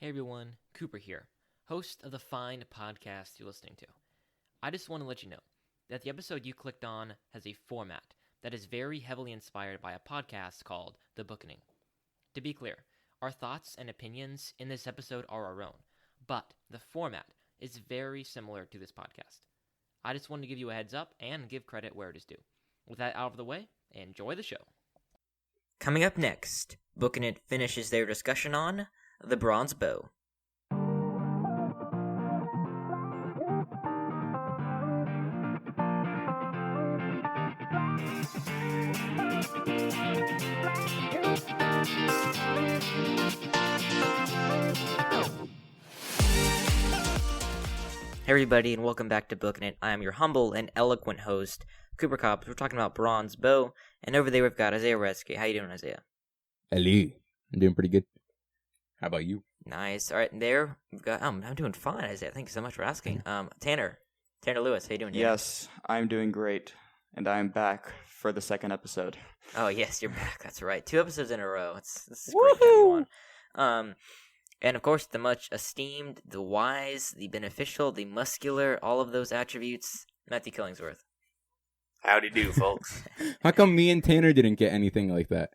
Hey everyone, Cooper here, host of the fine podcast you're listening to. I just want to let you know that the episode you clicked on has a format that is very heavily inspired by a podcast called The Bookening. To be clear, our thoughts and opinions in this episode are our own, but the format is very similar to this podcast. I just wanted to give you a heads up and give credit where it is due. With that out of the way, enjoy the show. Coming up next, Booking It finishes their discussion on the bronze bow. Hey everybody, and welcome back to Booking It. I am your humble and eloquent host, Cooper Cobbs. We're talking about bronze bow, and over there we've got Isaiah Redsky. How you doing, Isaiah? Hello. I'm doing pretty good. How about you? Nice. All right, and there we've got. I'm doing fine, Isaiah. Thank you so much for asking. Tanner Lewis. How you doing, Tanner? Yes, I'm doing great, and I'm back for the second episode. Oh yes, you're back. That's right. 2 episodes in a row. This is great, everyone. And of course, the much esteemed, the wise, the beneficial, the muscular, all of those attributes, Matthew Killingsworth. Howdy do, folks. How come me and Tanner didn't get anything like that?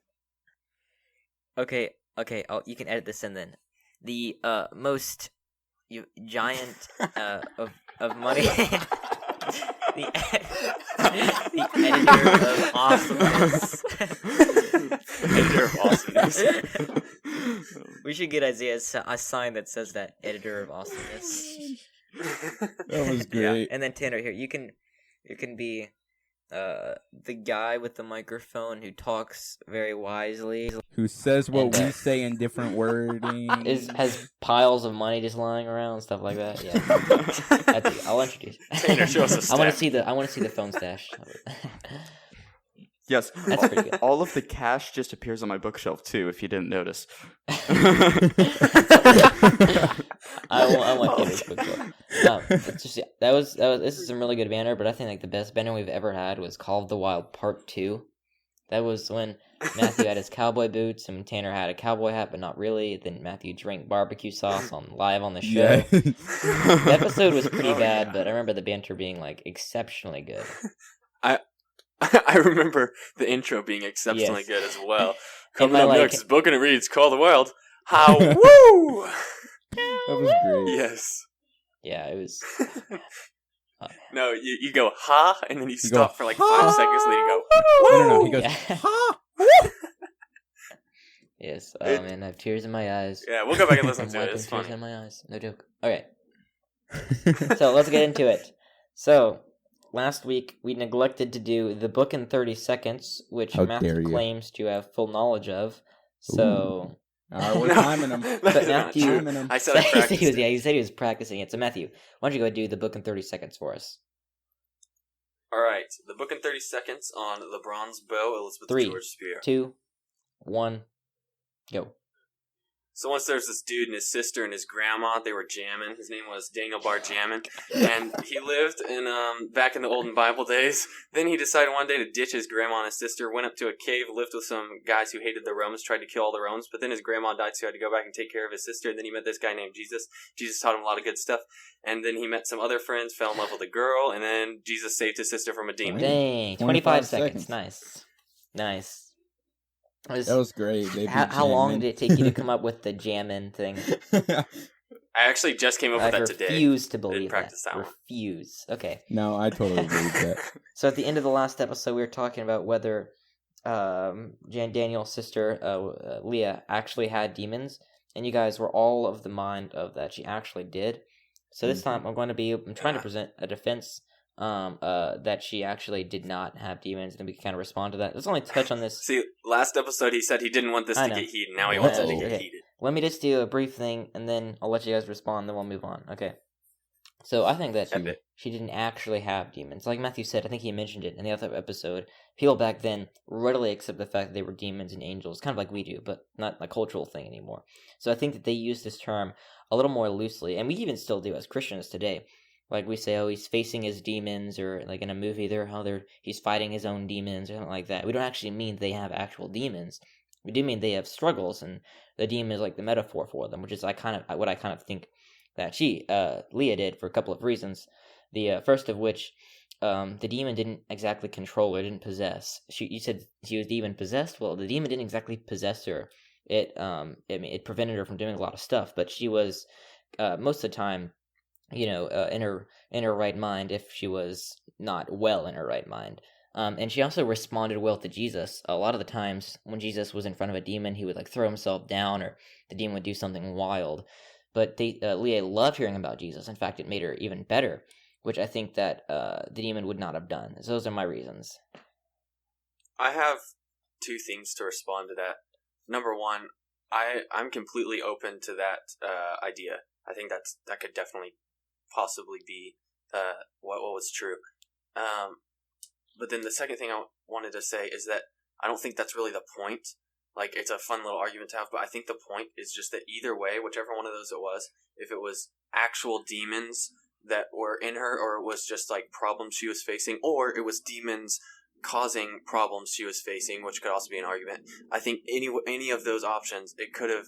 Okay. You can edit this in then. The most giant of money. the editor of awesomeness. Editor of awesomeness. We should get Isaiah a sign that says that, editor of awesomeness. That was great. Yeah. And then Tanner, here you can be the guy with the microphone who talks very wisely, Who says what we say in different wording. Has piles of money just lying around, stuff like that. Yeah. I'll introduce. Tanner, show us a step. I want to see the phone stash. Yes, That's pretty good. all of the cash just appears on my bookshelf too, if you didn't notice. I want this bookshelf. It's just, this is some really good banner, but I think like the best banner we've ever had was Call of the Wild Part 2. That was when Matthew had his cowboy boots and Tanner had a cowboy hat, but not really. Then Matthew drank barbecue sauce live on the show. Yeah. The episode was pretty bad, but I remember the banter being like exceptionally good. I remember the intro being exceptionally good as well. Coming my, up like- next, Booking It reads Call the Wild. How woo! That was great. Yes. Yeah, it was. No, you go ha, and then you go, stop for like ha! 5 seconds, and then you go No. He goes, Yeah. ha! Yes. Oh man, I have tears in my eyes. Yeah, we'll go back and listen I'm to it. wiping It's tears funny. in my eyes. No joke. Okay. So let's get into it. So last week we neglected to do the book in 30 seconds, which How dare Matthew you. claims to have full knowledge of. So We're timing him. That But is not Matthew- true. Timing him. I said I practiced it. he said he was practicing it. So Matthew, why don't you go do the book in 30 seconds for us? All right, the book in 30 seconds on the bronze bow, Elizabeth 3, George Spear. 2, 1, go. So once there was this dude and his sister and his grandma. They were jamming. His name was Daniel Bar Jammin, and he lived in back in the olden Bible days. Then he decided one day to ditch his grandma and his sister. Went up to a cave, lived with some guys who hated the Romans, tried to kill all the Romans. But then his grandma died, so he had to go back and take care of his sister. And then he met this guy named Jesus. Jesus taught him a lot of good stuff. And then he met some other friends, fell in love with a girl, and then Jesus saved his sister from a demon. Dang, 25 seconds. Nice. That was great. They How long did it take you to come up with the jammin' thing? I actually just came up with I that today. refuse to Didn't believe practice that one. Refuse. Okay. No, I totally believe that. So at the end of the last episode, we were talking about whether Daniel's sister, Leah, actually had demons, and you guys were all of the mind of that she actually did. So this time, I'm trying to present a defense that she actually did not have demons, and we can kind of respond to that. Let's only touch on this. See, last episode he said he didn't want this I to know. get heated. Now he wants it to get Okay. heated. Let me just do a brief thing, and then I'll let you guys respond, then we'll move on. Okay. So I think that Epic. she didn't actually have demons. Like Matthew said, I think he mentioned it in the other episode. People back then readily accept the fact that they were demons and angels, kind of like we do, but not a cultural thing anymore. So I think that they use this term a little more loosely, and we even still do as Christians today. Like we say, oh, he's facing his demons, or like in a movie, he's fighting his own demons, or something like that. We don't actually mean they have actual demons. demon, they have struggles, and the demon is like the metaphor for them, which is what I kind of think that Leah did for a couple of reasons. The first of which, the demon didn't exactly control her, didn't possess. You said she was demon possessed. Well, the demon didn't exactly possess her. It prevented her from doing a lot of stuff, but she was most of the time, in her right mind, if she was not well in her right mind. And she also responded well to Jesus. A lot of the times when Jesus was in front of a demon, he would like throw himself down, or the demon would do something wild. But Leah loved hearing about Jesus. In fact, it made her even better, which I think that the demon would not have done. So those are my reasons. I have two things to respond to that. Number one, I'm completely open to that idea. I think that could definitely possibly be what was true. But then the second thing I wanted to say is that I don't think that's really the point. Like, it's a fun little argument to have, but I think the point is just that either way, whichever one of those it was, if it was actual demons that were in her, or it was just like problems she was facing, or it was demons causing problems she was facing, which could also be an argument. I think any of those options, it could have,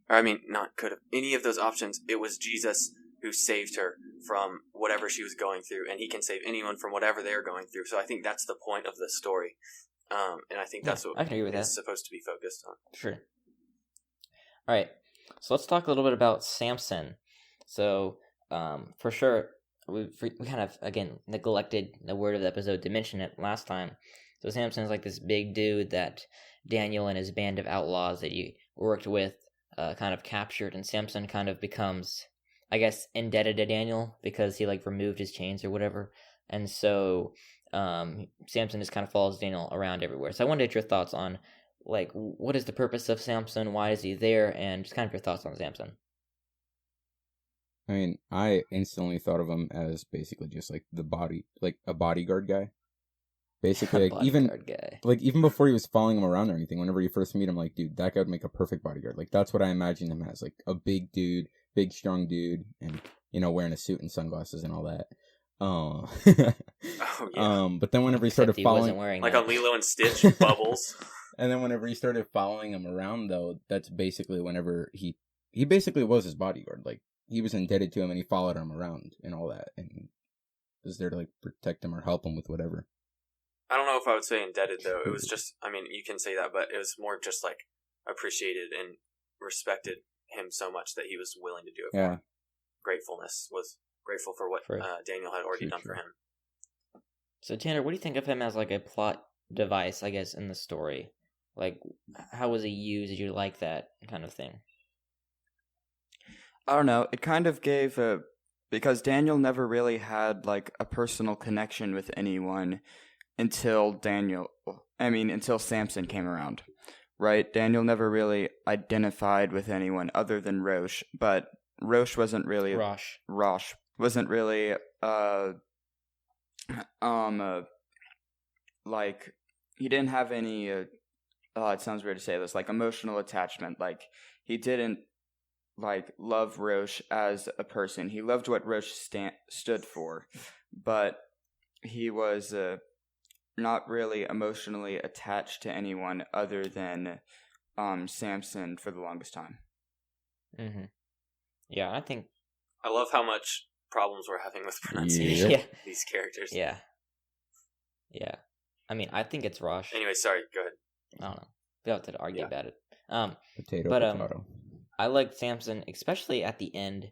or I mean, not could have, any of those options, it was Jesus who saved her from whatever she was going through, and he can save anyone from whatever they're going through. So I think that's the point of the story, and I think that's what I can agree with is that. supposed to be focused on. Sure. All right, so let's talk a little bit about Samson. So, for sure, we kind of, again, neglected the word of the episode to mention it last time. So Samson's like this big dude that Daniel and his band of outlaws that he worked with kind of captured, and Samson kind of becomes, I guess, indebted to Daniel because he like removed his chains or whatever. And so Samson just kind of follows Daniel around everywhere. So I wanted your thoughts on, like, what is the purpose of Samson? Why is he there? And just kind of your thoughts on Samson. I mean, I instantly thought of him as basically just like a bodyguard guy. Basically, like even before he was following him around or anything, whenever you first meet him, like, dude, that guy would make a perfect bodyguard. Like, that's what I imagined him as, like a big dude, big strong dude, and wearing a suit and sunglasses and all that. Oh yeah. But then whenever he started following, like on Lilo and Stitch, Bubbles. And then whenever he started following him around, though, that's basically whenever he basically was his bodyguard. Like, he was indebted to him, and he followed him around and all that, and was there to like protect him or help him with whatever. I don't know if I would say indebted, though. It was just, I mean, you can say that, but it was more just like appreciated and respected him so much that he was willing to do it for him. Gratefulness, was grateful for what Daniel had already done for him. So Tanner, what do you think of him as like a plot device, I guess, in the story? Like, how was he used? Did you like that kind of thing? I don't know. It kind of gave because Daniel never really had like a personal connection with anyone until Samson came around, right? Daniel never really identified with anyone other than Rosh, but Rosh wasn't really Rosh wasn't really like, he didn't have any it sounds weird to say this, like emotional attachment. Like, he didn't like love Rosh as a person. He loved what Rosh stood for, but he was not really emotionally attached to anyone other than Samson for the longest time. Mm-hmm. Yeah, I love how much problems we're having with pronunciation of these characters. Yeah. I mean, I think it's Rosh. Anyway, sorry, go ahead. I don't know. We have to argue about it. Potato. I like Samson, especially at the end.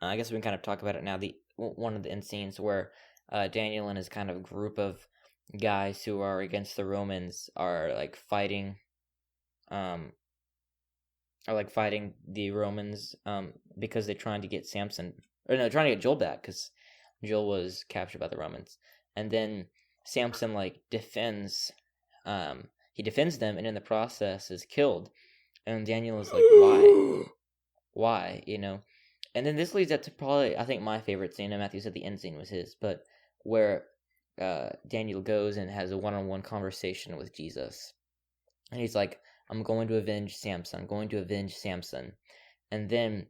I guess we can kind of talk about it now. One of the end scenes where Daniel and his kind of group of guys who are against the Romans are like fighting the Romans because they're trying to get trying to get Joel back because Joel was captured by the Romans. And then Samson like defends them, and in the process is killed. And Daniel is like, why, And then this leads up to probably, I think, my favorite scene, and Matthew said the end scene was his, but where Daniel goes and has a one-on-one conversation with Jesus. And he's like, I'm going to avenge Samson. And then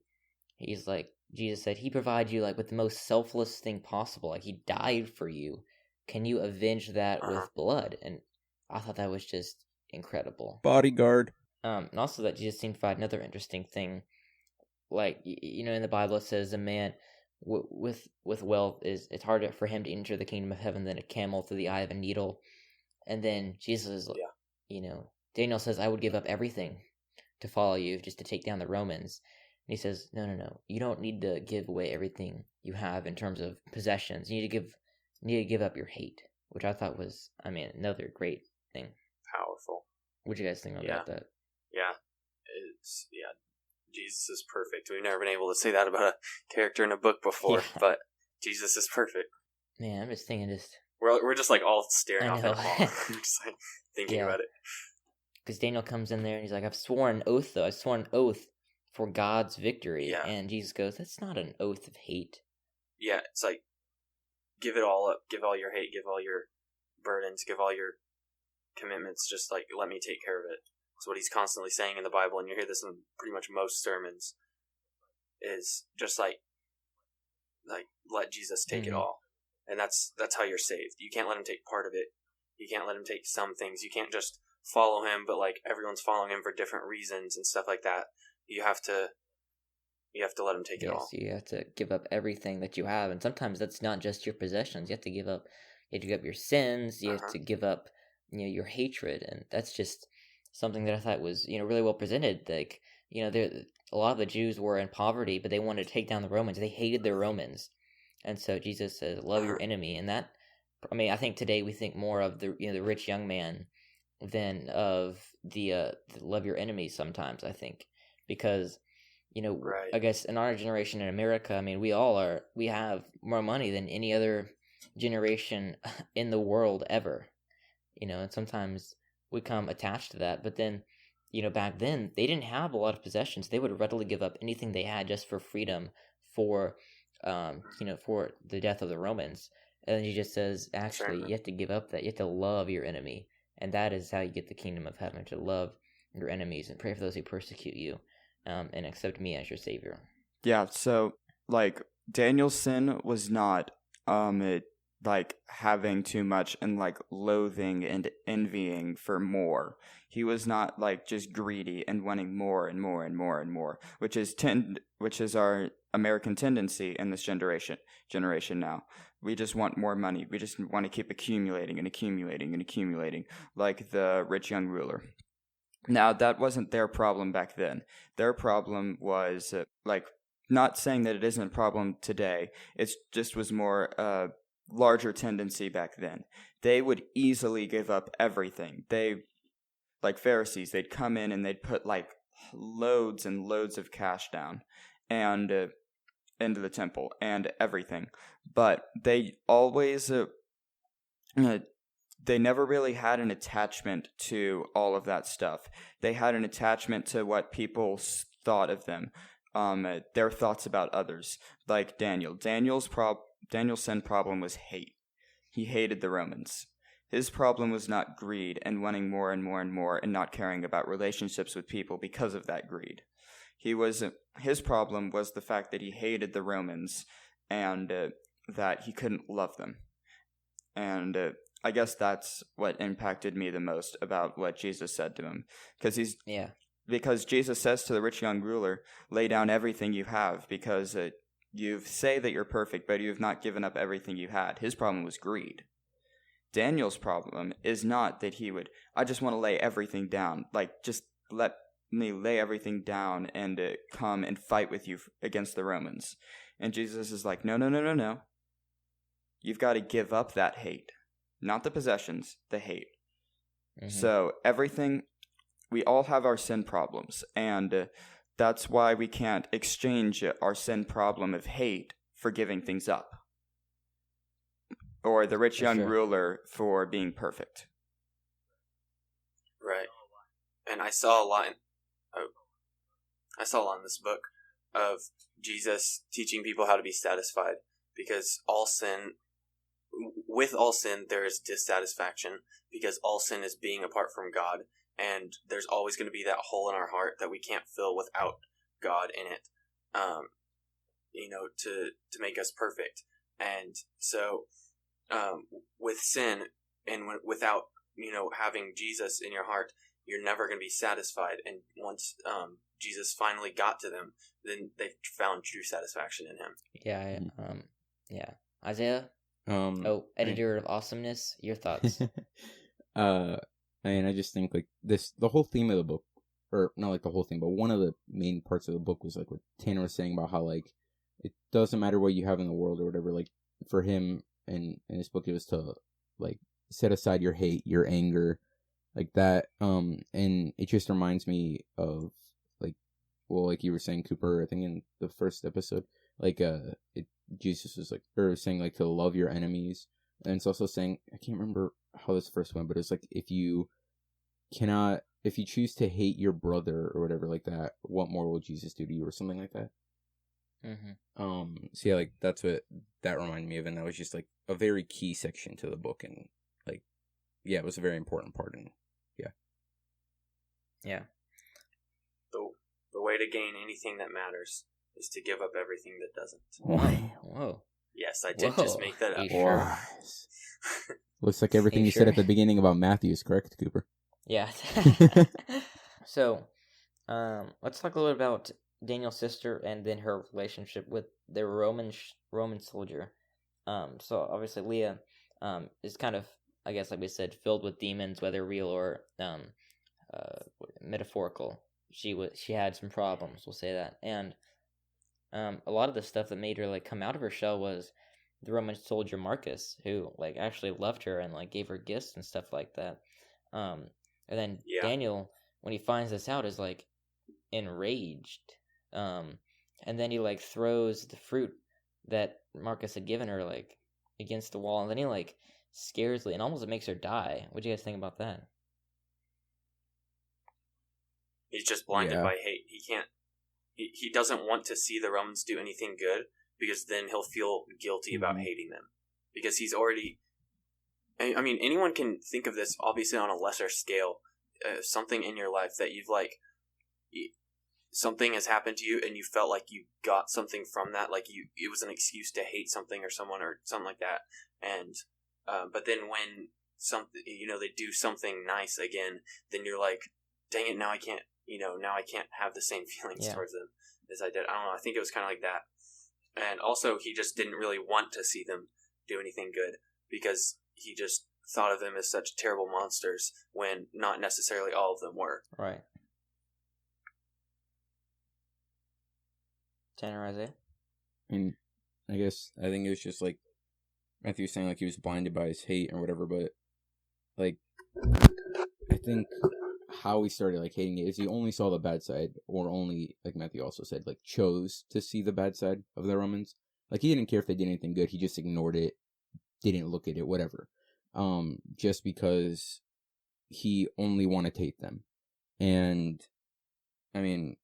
he's like, Jesus said, he provided you like with the most selfless thing possible. Like, he died for you. Can you avenge that with blood? And I thought that was just incredible. Bodyguard. And also that Jesus seemed to provide another interesting thing. Like, in the Bible it says a man with wealth it's harder for him to enter the kingdom of heaven than a camel through the eye of a needle. And then Jesus, Daniel says, I would give up everything to follow you, just to take down the Romans. And he says, no, you don't need to give away everything you have in terms of possessions. You need to give up your hate, which I thought was, another great thing. Powerful. What do you guys think about that? Yeah, Jesus is perfect. We've never been able to say that about a character in a book before, but Jesus is perfect. Man, I'm just thinking, we're just like all staring off at him all. We're just like thinking about it. Because Daniel comes in there and he's like, I've sworn an oath for God's victory. Yeah. And Jesus goes, that's not an oath of hate. Yeah, it's like, give it all up. Give all your hate. Give all your burdens. Give all your commitments. Just like, let me take care of it. That's what he's constantly saying in the Bible, and you hear this in pretty much most sermons, is just like let Jesus take it all. And that's how you're saved. You can't let him take part of it. You can't let him take some things. You can't just follow him, but like everyone's following him for different reasons and stuff like that. You have to let him take it all. You have to give up everything that you have, and sometimes that's not just your possessions. You have to give up your sins. You have to give up your hatred, and that's just something that I thought was really well presented. Like a lot of the Jews were in poverty, but they wanted to take down the Romans. They hated the Romans, and so Jesus says, "Love your enemy." And that, I think today we think more of the the rich young man than of the love your enemies. Sometimes I think because right. I guess in our generation in America, we have more money than any other generation in the world ever. And sometimes we come attached to that, but then back then they didn't have a lot of possessions. They would readily give up anything they had just for freedom, for for the death of the Romans. And then he just says, actually, you have to give up that. You have to love your enemy, and that is how you get the kingdom of heaven, to love your enemies and pray for those who persecute you, and accept me as your savior. Yeah, so like Daniel's sin was not like having too much and like loathing and envying for more. He was not like just greedy and wanting more and more and more and more, which is our American tendency in this generation now. We just want more money. We just want to keep accumulating and accumulating and accumulating, like the rich young ruler. Now, that wasn't their problem back then. Their problem was like, not saying that it isn't a problem today. It just was more larger tendency back then. They would easily give up everything. They, like Pharisees, they'd come in and they'd put like loads and loads of cash down and into the temple and everything. But they always they never really had an attachment to all of that stuff. They had an attachment to what people thought of them, their thoughts about others. Like Daniel. Daniel's sin problem was hate. He hated the Romans. His problem was not greed and wanting more and more and more and not caring about relationships with people because of that greed. His problem was the fact that he hated the Romans and that he couldn't love them. And I guess that's what impacted me the most about what Jesus said to him. Because Jesus says to the rich young ruler, lay down everything you have, because you say that you're perfect, but you have not given up everything you had. His problem was greed. Daniel's problem is not that I just want to lay everything down. Like, just let me lay everything down and come and fight with you against the Romans. And Jesus is like, no. You've got to give up that hate. Not the possessions, the hate. Mm-hmm. So everything, we all have our sin problems, and that's why we can't exchange our sin problem of hate for giving things up. Or the rich young ruler for being perfect. Right. And I saw a lot in this book of Jesus teaching people how to be satisfied, because with all sin there is dissatisfaction, because all sin is being apart from God, and there's always going to be that hole in our heart that we can't fill without God in it, to make us perfect. And so with sin and without having Jesus in your heart, you're never going to be satisfied. And once Jesus finally got to them, then they found true satisfaction in him. Yeah. Isaiah? Editor of Awesomeness, your thoughts? I just think like the whole theme of the book, or not like the whole thing, but one of the main parts of the book was like what Tanner was saying about how like it doesn't matter what you have in the world or whatever. Like for him in his book, it was to like set aside your hate, your anger, like that. And it just reminds me of like you were saying, Cooper, I think in the first episode, like Jesus was like, or saying like to love your enemies, and it's also saying, I can't remember how this first went, but it's like if you choose to hate your brother or whatever like that, what more will Jesus do to you, or something like that. Mm-hmm. So yeah, like that's what that reminded me of, and that was just like a very key section to the book, and like yeah, it was a very important part. And yeah. The way to gain anything that matters is to give up everything that doesn't. Whoa. Yes, I did just make that up. Sure? Looks like everything you said at the beginning about Matthew is correct, Cooper. Yeah. So, let's talk a little bit about Daniel's sister and then her relationship with the Roman soldier. So obviously Leah is kind of, I guess, like we said, filled with demons, whether real or metaphorical. She had some problems, we'll say that. And a lot of the stuff that made her like come out of her shell was the Roman soldier Marcus, who like actually loved her and like gave her gifts and stuff like that. And then Daniel, when he finds this out, is like enraged. And then he like throws the fruit that Marcus had given her like against the wall, and then he like scares Leah and almost makes her die. What do you guys think about that? He's just blinded by hate. He can't. He doesn't want to see the Romans do anything good, because then he'll feel guilty about hating them. Because he's already... I mean, anyone can think of this, obviously, on a lesser scale. Something in your life that you've, like... Something has happened to you, and you felt like you got something from that. Like, it was an excuse to hate something or someone or something like that. And... but then when they do something nice again, then you're like, dang it, now I can't have the same feelings towards them as I did. I don't know. I think it was kind of like that. And also, he just didn't really want to see them do anything good, because he just thought of them as such terrible monsters when not necessarily all of them were. Right. Tanner, Isaiah? I mean, I think it was just like Matthew was saying, like he was blinded by his hate or whatever, but like I think how he started like hating it is he only saw the bad side, or only, like Matthew also said, like chose to see the bad side of the Romans. Like he didn't care if they did anything good, he just ignored it, didn't look at it, whatever. Just because he only wanted to hate them. And I mean,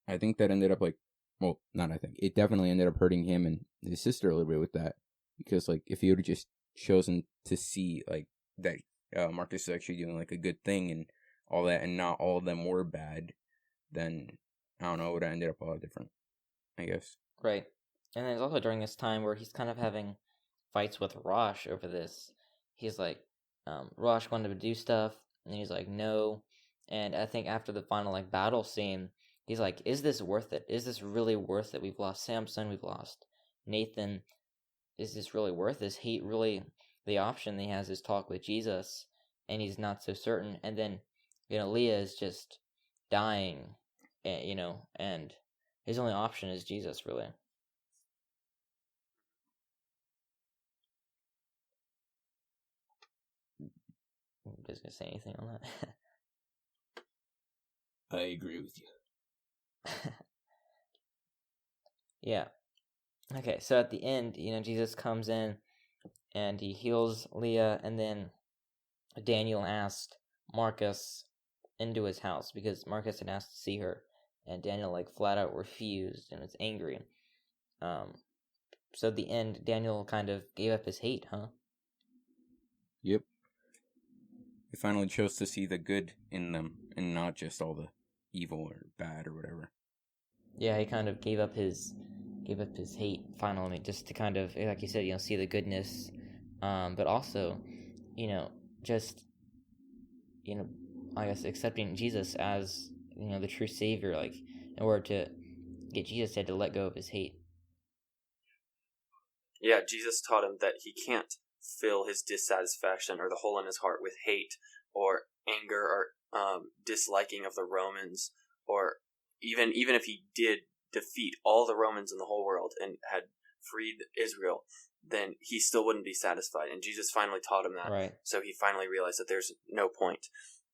I think that ended up like, well, not I think, it definitely ended up hurting him and his sister a little bit with that. Because like if he would have just chosen to see like that Marcus is actually doing like a good thing and all that, and not all of them were bad, then I don't know, it would have ended up a lot different, I guess. Right. And then it's also during this time where he's kind of having fights with Rosh over this. He's like, Rosh wanted to do stuff, and he's like, no. And I think after the final like battle scene, he's like, is this worth it? Is this really worth it? We've lost Samson, we've lost Nathan. Is this really worth this? Hate really the option he has is talk with Jesus, and he's not so certain. And then, Leah is just dying, and his only option is Jesus, really. You guys gonna say anything on that? I agree with you. Yeah. Okay, so at the end, Jesus comes in and he heals Leah, and then Daniel asked Marcus into his house because Marcus had asked to see her, and Daniel like flat out refused and was angry. So at the end, Daniel kind of gave up his hate, huh? Yep. He finally chose to see the good in them and not just all the evil or bad or whatever. Yeah, he kind of gave up his hate finally, just to kind of, like you said, see the goodness, but also, just, I guess, accepting Jesus as, the true Savior. Like, in order to get Jesus, he had to let go of his hate. Yeah, Jesus taught him that he can't fill his dissatisfaction or the hole in his heart with hate or anger or disliking of the Romans, or even if he did defeat all the Romans in the whole world and had freed Israel, then he still wouldn't be satisfied. And Jesus finally taught him that. Right. So he finally realized that there's no point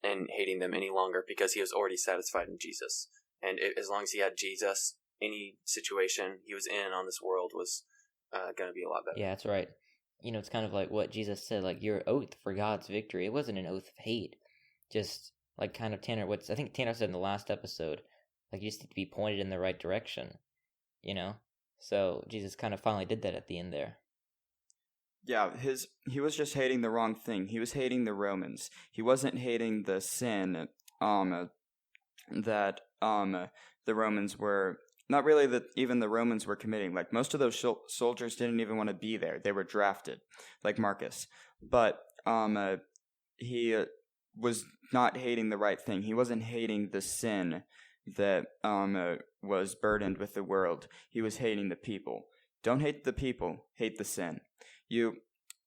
in hating them any longer because he was already satisfied in Jesus. And as long as he had Jesus, any situation he was in on this world was going to be a lot better. Yeah, that's right. It's kind of like what Jesus said, like, your oath for God's victory. It wasn't an oath of hate. Just like kind of I think Tanner said in the last episode, like, you just need to be pointed in the right direction, So Jesus kind of finally did that at the end there. Yeah, he was just hating the wrong thing. He was hating the Romans. He wasn't hating the sin that the Romans were, not really that even the Romans were committing. Like, most of those soldiers didn't even want to be there. They were drafted, like Marcus. But he was not hating the right thing. He wasn't hating the sin that was burdened with the world. He was hating the people. Don't hate the people, hate the sin.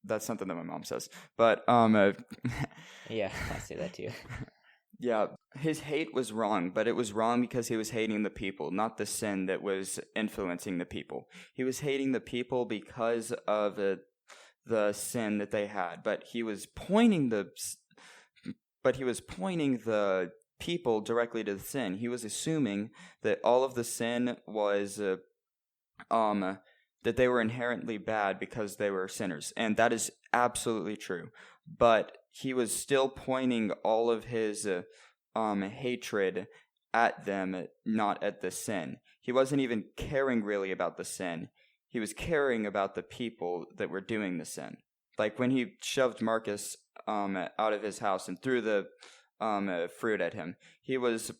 That's something that my mom says. But yeah, I say that too. Yeah, his hate was wrong, but it was wrong because he was hating the people, not the sin that was influencing the people. He was hating the people because of the sin that they had, but he was pointing the people directly to the sin. He was assuming that all of the sin was that they were inherently bad because they were sinners, and that is absolutely true. But he was still pointing all of his hatred at them, not at the sin. He wasn't even caring really about the sin. He was caring about the people that were doing the sin. Like when he shoved Marcus out of his house and threw the fruit at him, he was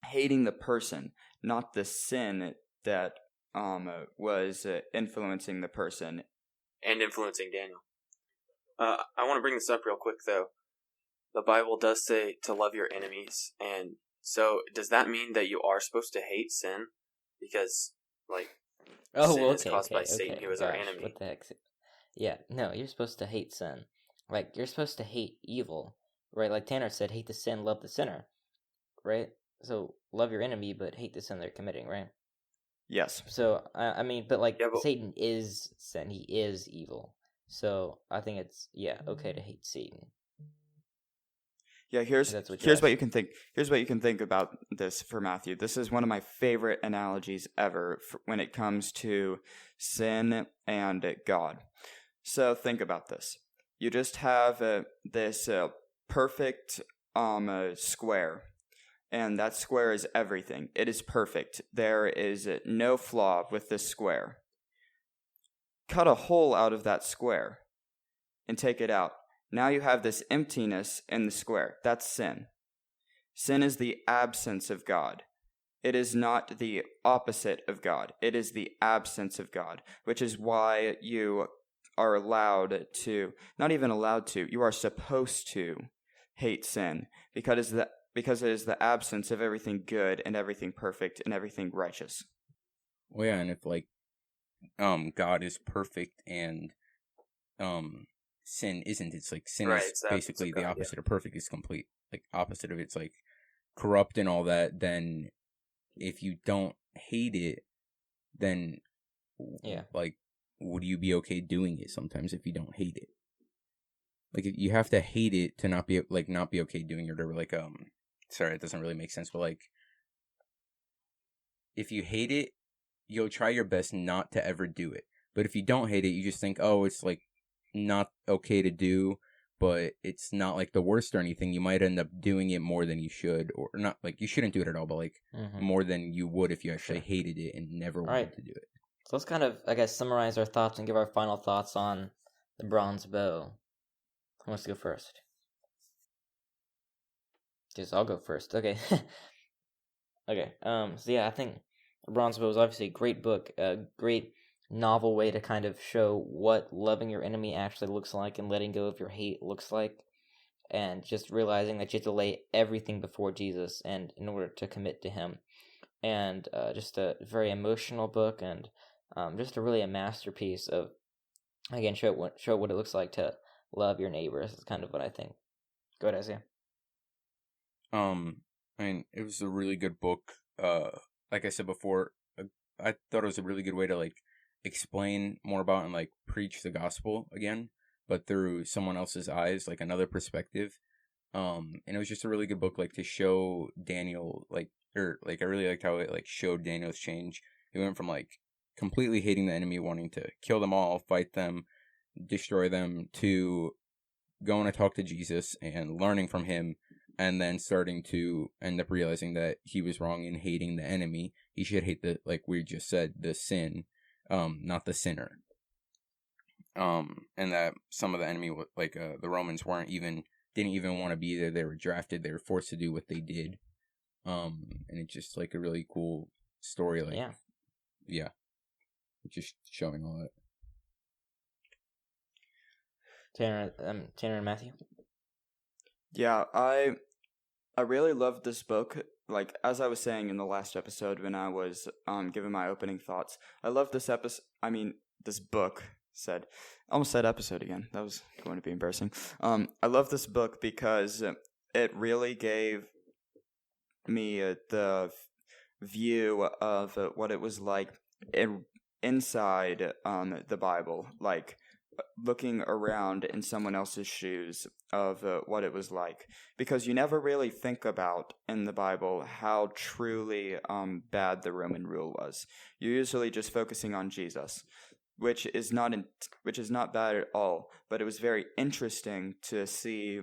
hating the person, not the sin that was influencing the person. And influencing Daniel. I want to bring this up real quick, though. The Bible does say to love your enemies, and so does that mean that you are supposed to hate sin? Because, sin is caused by Satan, who is our enemy. What the heck? Yeah, no, you're supposed to hate sin. Like, you're supposed to hate evil, right? Like Tanner said, hate the sin, love the sinner, right? So, love your enemy, but hate the sin they're committing, right? Yes. So, Satan is sin. He is evil. So, I think it's, okay to hate Satan. Yeah, here's what you can think. Here's what you can think about this for Matthew. This is one of my favorite analogies ever when it comes to sin and God. So think about this. You just have this perfect square, and that square is everything. It is perfect. There is no flaw with this square. Cut a hole out of that square and take it out. Now you have this emptiness in the square. That's sin. Sin is the absence of God. It is not the opposite of God. It is the absence of God, which is why you are not even allowed to, you are supposed to hate sin, because it is the absence of everything good and everything perfect and everything righteous. Well, yeah, and if God is perfect and sin isn't, it's like sin is basically the opposite of perfect, is complete, like opposite of it's like corrupt and all that. Then if you don't hate it, then would you be okay doing it sometimes if you don't hate it? Like, you have to hate it to not be okay doing it, or sorry, it doesn't really make sense, but if you hate it, you'll try your best not to ever do it. But if you don't hate it, you just think, oh, it's not okay to do, but it's not the worst or anything. You might end up doing it more than you should, or not, you shouldn't do it at all, but more than you would if you actually hated it and never wanted to do it. So let's kind of, I guess, summarize our thoughts and give our final thoughts on the bronze bow. Who wants to go first? Guess I'll go first. Okay. Okay. I think the bronze bow is obviously a great book, a great novel way to kind of show what loving your enemy actually looks like and letting go of your hate looks like. and just realizing that you have to lay everything before Jesus and in order to commit to him. And just a very emotional book, and just a masterpiece of, again, show what it looks like to love your neighbors. Is kind of what I think. Go ahead, Isaiah. I mean, it was a really good book. Like I said before, I thought it was a really good way to like explain more about and like preach the gospel again, but through someone else's eyes, like another perspective. And it was just a really good book, like to show Daniel, I really liked how it like showed Daniel's change. He went from like completely hating the enemy, wanting to kill them all, fight them, destroy them, to going to talk to Jesus and learning from him, and then starting to end up realizing that he was wrong in hating the enemy. He should hate like we just said, the sin, not the sinner. And that some of the enemy, like the Romans, didn't even want to be there. They were drafted. They were forced to do what they did. And it's just like a really cool story. Like, yeah, just showing all that. Tanner and Matthew. Yeah, I really loved this book. Like, as I was saying in the last episode when I was giving my opening thoughts, I love this this book. Almost said episode again. That was going to be embarrassing. I love this book because it really gave me the view of what it was like inside the Bible, like looking around in someone else's shoes of what it was like, because you never really think about in the Bible how truly bad the Roman rule was. You're usually just focusing on Jesus, which is not bad at all, but it was very interesting to see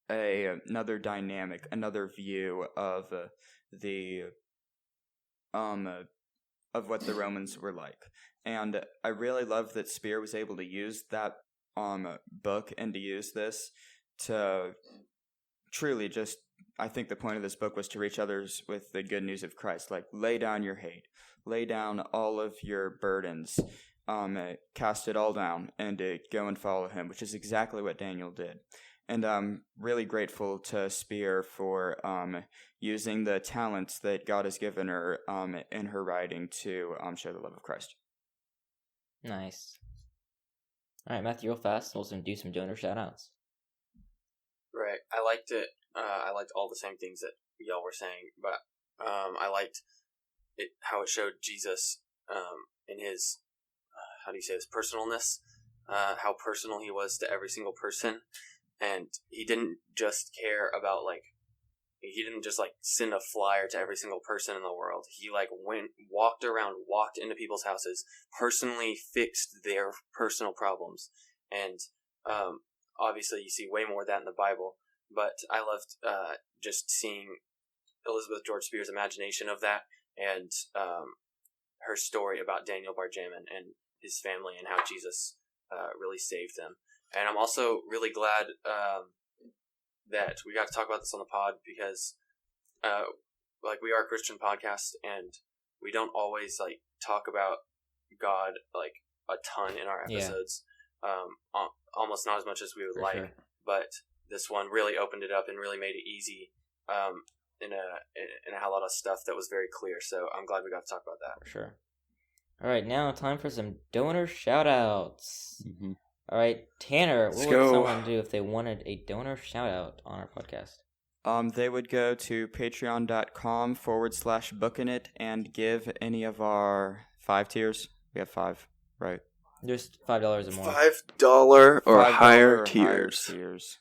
another dynamic, another view of of what the Romans were like. And I really love that Spear was able to use that book and to use this to truly just, I think the point of this book was to reach others with the good news of Christ. Like, lay down your hate, lay down all of your burdens, cast it all down, and go and follow him, which is exactly what Daniel did. And I'm really grateful to Spear for using the talents that God has given her in her writing to show the love of Christ. Nice. All right, Matthew, real fast, we'll do some donor shout-outs. Right. I liked it. I liked all the same things that y'all were saying, but I liked it how it showed Jesus in his, how do you say this, personalness, how personal he was to every single person. And he didn't just care about, like, he didn't just, like, send a flyer to every single person in the world. He, like, walked into people's houses, personally fixed their personal problems. And, obviously you see way more of that in the Bible. But I loved, just seeing Elizabeth George Spears' imagination of that, and, her story about Daniel Bar-Jamin and his family and how Jesus, really saved them. And I'm also really glad that we got to talk about this on the pod, because like, we are a Christian podcast, and we don't always like talk about God like a ton in our episodes. Almost not as much as we would like. Sure. But this one really opened it up and really made it easy in a lot of stuff that was very clear. So I'm glad we got to talk about that. For sure. All right, now time for some donor shout-outs. Mm-hmm. All right, Tanner, what would someone do if they wanted a donor shout-out on our podcast? They would go to patreon.com/bookinit and give any of our 5 tiers. We have 5, right? Just $5 or more. $5 or higher tiers.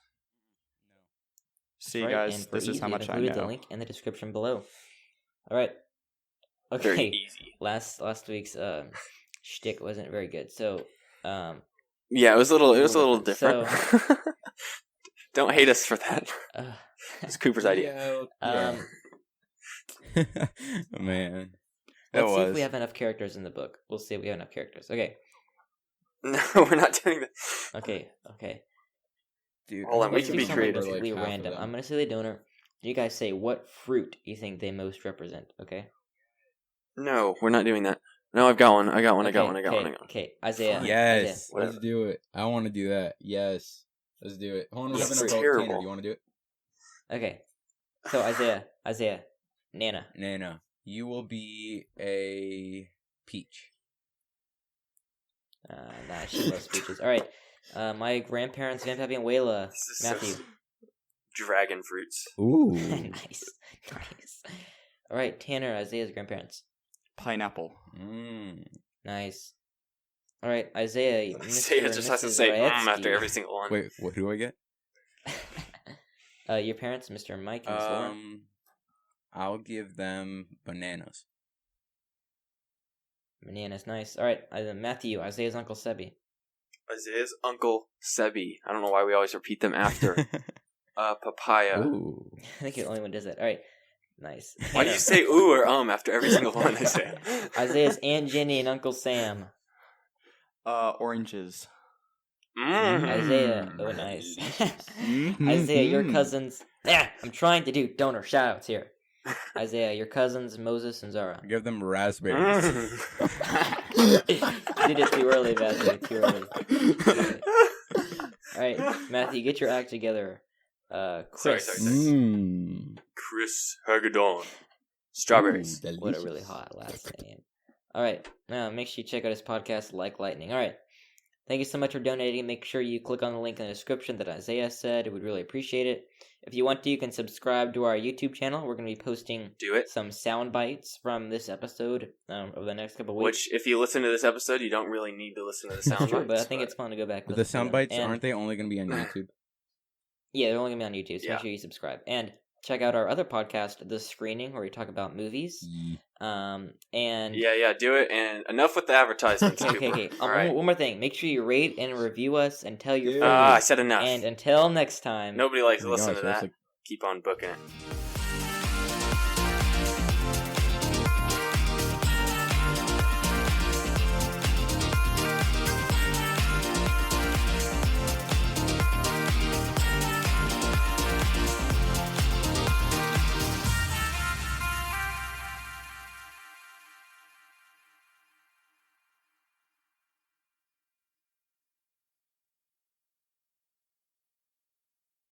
See, right, guys, this is how much I know. The link in the description below. All right. Okay. Very easy. Last week's shtick wasn't very good, so yeah, it was a little different. So, don't hate us for that. It's Cooper's idea. Man. Let's see if we have enough characters in the book. We'll see if we have enough characters. Okay. No, we're not doing that. Okay. Dude, hold on, we can be creative. Completely random. I'm going to say the donor. You guys say what fruit you think they most represent, okay? No, we're not doing that. No, I've got one. I got one. Okay, Isaiah. Yes, Isaiah. let's do it. I want to do that. Yes. Let's do it. Hold on, we're Yeah, having a it's vote. terrible. Tanner, do you want to do it? Okay. So Isaiah, Nana. Nana, you will be a peach. Nah, she loves peaches. All right. My grandparents, Grandpappy and Wayla. This is Matthew. so dragon fruits. Ooh. Nice. All right, Tanner, Isaiah's grandparents. Pineapple. Nice. All right, Isaiah. Isaiah just has to say after every single one. Wait, what do I get? Your parents, Mr. Mike and Miss Lauren. I'll give them bananas. Bananas, nice. All right, Matthew, Isaiah's Uncle Sebi. Isaiah's Uncle Sebi. I don't know why we always repeat them after. Papaya. Ooh. I think you're the only one who does that. All right, nice. Why do you say ooh or after every single one they say? Isaiah's Aunt Jenny and Uncle Sam. Oranges. Isaiah, oh nice. Isaiah, your cousins. I'm trying to do donor shoutouts here. Isaiah, your cousins Moses and Zara. Give them raspberries. You did it too early, Matthew. Too early. All right, Matthew, get your act together. Chris. Sorry. Chris Hagedorn. Strawberries. Ooh, What a really hot last name. All right, now make sure you check out his podcast, Like Lightning. All right, thank you so much for donating. Make sure you click on the link in the description that Isaiah said. We'd really appreciate it. If you want to, you can subscribe to our YouTube channel. We're going to be posting some sound bites from this episode over the next couple of weeks. Which, if you listen to this episode, you don't really need to listen to the sound bites. But I think it's fun to go back. The sound bites, aren't they only going to be on YouTube? Yeah, they're only going to be on YouTube, so make sure you subscribe. And check out our other podcast, The Screening, where we talk about movies. And yeah, do it. And enough with the advertisements. Okay. Right. One more thing. Make sure you rate and review us and tell your friends. I said enough. And until next time. Nobody likes to listen to that. Keep on booking it.